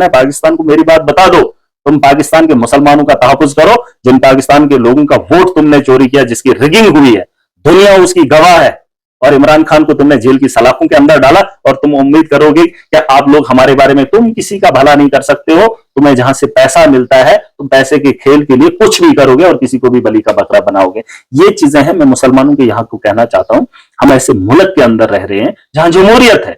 पाकिस्तान को मेरी बात बता दो, तुम पाकिस्तान के मुसलमानों का तहफ्फुज करो, जिन पाकिस्तान के लोगों का वोट तुमने चोरी किया, जिसकी रिगिंग हुई है, दुनिया उसकी गवाह है, और इमरान खान को तुमने जेल की सलाखों के अंदर डाला, और तुम उम्मीद करोगे कि आप लोग हमारे बारे में, तुम किसी का भला नहीं कर सकते हो, तुम्हें जहां से पैसा मिलता है तुम पैसे के खेल के लिए कुछ भी करोगे और किसी को भी बलि का बकरा बनाओगे। ये चीजें हैं। मैं मुसलमानों के यहां को कहना चाहता हूं, हम ऐसे मुल्क के अंदर रह रहे हैं जहां जमहूरियत है।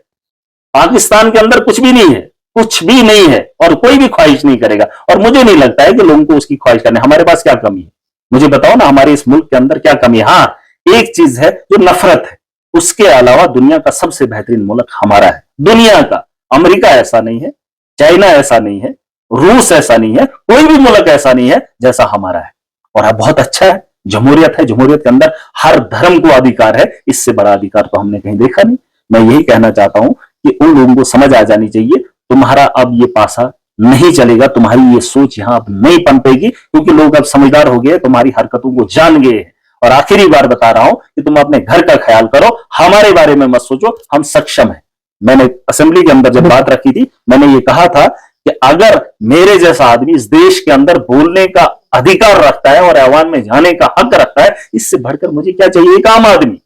पाकिस्तान के अंदर कुछ भी नहीं है, कुछ भी नहीं है, और कोई भी ख्वाहिश नहीं करेगा, और मुझे नहीं लगता है कि लोगों को उसकी ख्वाहिश करनी। हमारे पास क्या कमी है, मुझे बताओ ना, हमारे इस मुल्क के अंदर क्या कमी है? हाँ, एक चीज है जो नफरत है, उसके अलावा दुनिया का सबसे बेहतरीन मुल्क हमारा है, दुनिया का। अमेरिका ऐसा नहीं है, चाइना ऐसा नहीं है, रूस ऐसा नहीं है, कोई भी मुल्क ऐसा नहीं है जैसा हमारा है। और अब बहुत अच्छा है, जमहूरियत है, जमहूरियत के अंदर हर धर्म को अधिकार है, इससे बड़ा अधिकार तो हमने कहीं देखा नहीं। मैं यही कहना चाहता हूं कि उन लोगों को समझ आ जानी चाहिए, तुम्हारा अब ये पासा नहीं चलेगा, तुम्हारी ये सोच यहां अब नहीं पनपेगी, क्योंकि लोग अब समझदार हो गए, तुम्हारी हरकतों को जान गए हैं। और आखिरी बार बता रहा हूं कि तुम अपने घर का ख्याल करो, हमारे बारे में मत सोचो, हम सक्षम हैं। मैंने असेंबली के अंदर जब बात रखी थी, मैंने ये कहा था कि अगर मेरे जैसा आदमी इस देश के अंदर बोलने का अधिकार रखता है और ऐवान में जाने का हक रखता है, इससे बढ़कर मुझे क्या चाहिए? एक आम आदमी।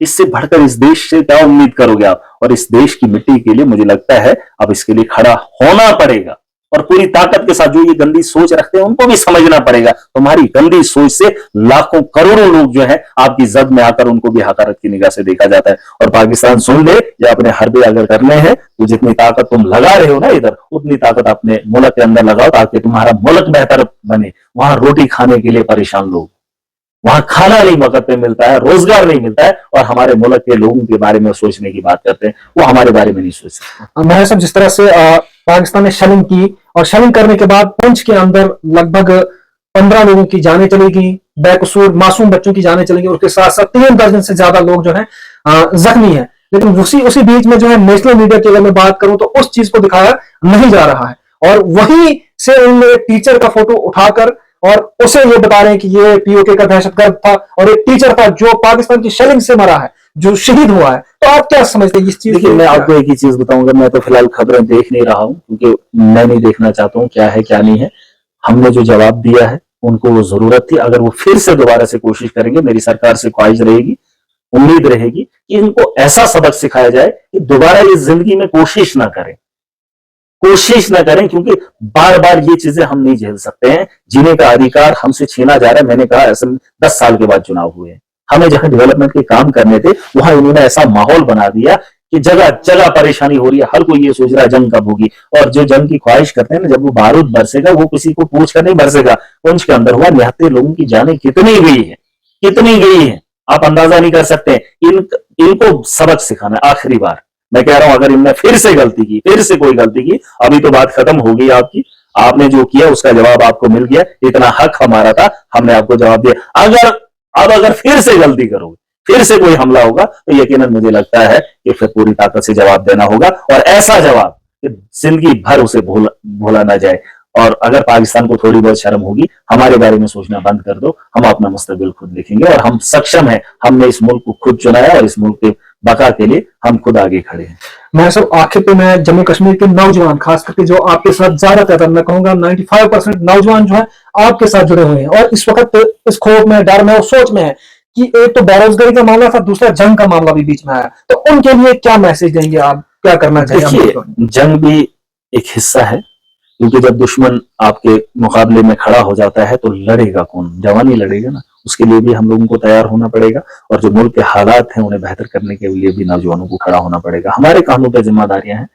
इससे बढ़कर इस देश से क्या उम्मीद करोगे आप? और इस देश की मिट्टी के लिए मुझे लगता है अब इसके लिए खड़ा होना पड़ेगा, और पूरी ताकत के साथ। जो ये गंदी सोच रखते हैं उनको भी समझना पड़ेगा, तुम्हारी गंदी सोच से लाखों करोड़ों लोग जो है आपकी जद में आकर उनको भी हकारत की निगाह से देखा जाता है। और पाकिस्तान सुन ले, या अपने हरबे अगर करने हैं तो जितनी ताकत तुम लगा रहे हो ना इधर, उतनी ताकत अपने मुल्क के अंदर लगाओ, ताकि तुम्हारा मुल्क बेहतर बने। वहां रोटी खाने के लिए परेशान लोग, वहां खाना नहीं वक्त पे मिलता है, रोजगार नहीं मिलता है, और हमारे मुल्क के लोगों के बारे में सोचने की बात करते हैं, वो हमारे बारे में नहीं सोच सकते। मैं सब जिस तरह से पाकिस्तान ने शेलिंग की, और शेलिंग करने के बाद पंच के अंदर लगभग 15 लोगों की जानें चली गई, बेकसूर मासूम बच्चों की जानें चली गई, उसके साथ साथ 3 दर्जन से ज्यादा लोग जो है जख्मी है। लेकिन उसी बीच में जो है नेशनल मीडिया की अगर मैं बात करूं तो उस चीज को दिखाया नहीं जा रहा है, और वहीं से उन टीचर का फोटो उठाकर और उसे ये बता रहे हैं कि ये पीओके का दहशतगर्द था, और एक टीचर था जो पाकिस्तान की शेलिंग से मरा है, जो शहीद हुआ है। तो आप क्या समझते हैं इस चीज? देखिए, मैं आपको एक ही चीज बताऊंगा, मैं तो फिलहाल खबरें देख नहीं रहा हूं, क्योंकि मैं नहीं देखना चाहता हूं क्या है क्या नहीं है। हमने जो जवाब दिया है उनको वो जरूरत थी, अगर वो फिर से दोबारा से कोशिश करेंगे, मेरी सरकार से ख्वाहिश रहेगी, उम्मीद रहेगी कि इनको ऐसा सबक सिखाया जाए कि दोबारा ये जिंदगी में कोशिश ना करें, कोशिश ना करें, क्योंकि बार बार ये चीजें हम नहीं झेल सकते हैं। जीने का अधिकार हमसे छीना जा रहा है। मैंने कहा ऐसे 10 साल के बाद चुनाव हुए, हमें जहां डेवलपमेंट के काम करने थे वहां इन्होंने ऐसा माहौल बना दिया कि जगह जगह परेशानी हो रही है। हर कोई ये सोच रहा है जंग कब होगी, और जो जंग की ख्वाहिश करते हैं ना, जब वो बारूद बरसेगा वो किसी को पूछ कर नहीं बरसेगा। पुंछ के अंदर हुआ, 73 लोगों की जानें कितनी गई है, कितनी गई है, आप अंदाजा नहीं कर सकते। इनको सबक सिखाना है आखिरी बार। मैं कह रहा हूं, अगर इनने फिर से गलती की, फिर से कोई गलती की, अभी तो बात खत्म हो गई आपकी, आपने जो किया उसका जवाब आपको मिल गया, इतना हक हमारा था, हमने आपको जवाब दिया। अगर फिर से गलती करोगे, फिर से कोई हमला होगा, तो यकीनन मुझे लगता है कि फिर पूरी ताकत से जवाब देना होगा, और ऐसा जवाब कि जिंदगी भर उसे भूला ना जाए। और अगर पाकिस्तान को थोड़ी बहुत शर्म होगी, हमारे बारे में सोचना बंद कर दो, हम अपना मुस्तकबिल खुद देखेंगे, और हम सक्षम हैं। हमने इस मुल्क को खुद चुना है, और इस मुल्क के बका के लिए हम खुद आगे खड़े हैं। मैं सब आखिर पे मैं जम्मू कश्मीर के नौजवान, खास करके जो आपके साथ ज्यादातर, मैं कहूंगा 95% नौजवान जो है आपके साथ जुड़े हुए हैं, और इस वक्त इस खौफ में, डर में और सोच में है कि एक तो बेरोजगारी का मामला था, दूसरा जंग का मामला भी बीच में आया, तो उनके लिए क्या मैसेज देंगे आप? क्या करना चाहिए? जंग भी एक हिस्सा है, क्योंकि जब दुश्मन आपके मुकाबले में खड़ा हो जाता है तो लड़ेगा कौन? जवान ही लड़ेगा ना। उसके लिए भी हम लोगों को तैयार होना पड़ेगा, और जो मुल्क के हालात हैं उन्हें बेहतर करने के लिए भी नौजवानों को खड़ा होना पड़ेगा। हमारे कानों पे जिम्मेदारियां हैं,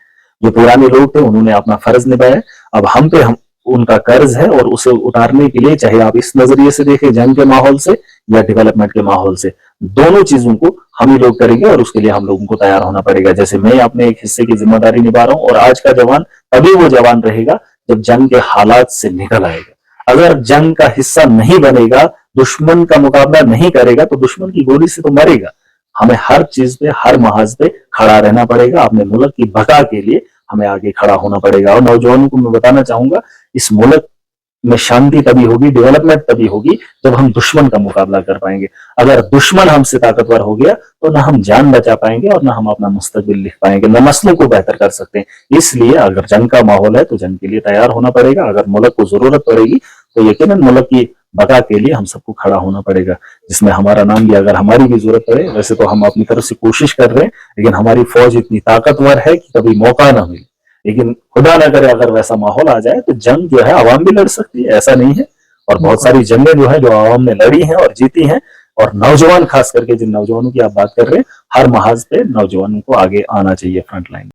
जो पुराने लोग थे उन्होंने अपना फर्ज निभाया, अब हम पे उनका कर्ज है, और उसे उतारने के लिए, चाहे आप इस नजरिए से देखें जंग के माहौल से या डेवलपमेंट के माहौल से, दोनों चीजों को हम ही लोग करेंगे, और उसके लिए हम लोगों को तैयार होना पड़ेगा। जैसे मैं अपने एक हिस्से की जिम्मेदारी निभा रहा हूं, और आज का जवान तभी वो जवान रहेगा जब जंग के हालात से निकल आएगा। अगर जंग का हिस्सा नहीं बनेगा, दुश्मन का मुकाबला नहीं करेगा, तो दुश्मन की गोली से तो मरेगा। हमें हर चीज पे, हर महाज पे खड़ा रहना पड़ेगा, अपने मुल्क की बका के लिए हमें आगे खड़ा होना पड़ेगा। और नौजवानों को मैं बताना चाहूंगा, इस मुल्क में शांति तभी होगी, डेवलपमेंट तभी होगी जब हम दुश्मन का मुकाबला कर पाएंगे। अगर दुश्मन हमसे ताकतवर हो गया तो ना हम जान बचा पाएंगे और ना हम अपना मुस्तकबिल लिख पाएंगे, ना नस्लों को बेहतर कर सकते हैं। इसलिए अगर जंग का माहौल है तो जंग के लिए तैयार होना पड़ेगा। अगर मुल्क को जरूरत पड़ेगी तो यकीनन मुल्क की बका के लिए हम सबको खड़ा होना पड़ेगा, जिसमें हमारा नाम भी अगर हमारी भी जरूरत पड़े। वैसे तो हम अपनी तरफ से कोशिश कर रहे हैं, लेकिन हमारी फौज इतनी ताकतवर है कि कभी मौका ना मिले। लेकिन खुदा ना करे अगर वैसा माहौल आ जाए तो जंग जो है आवाम भी लड़ सकती है, ऐसा नहीं है। और बहुत सारी जंगें जो है जो आवाम ने लड़ी हैं और जीती हैं। और नौजवान, खास करके जिन नौजवानों की आप बात कर रहे हैं, हर महाज पे नौजवानों को आगे आना चाहिए फ्रंट लाइन।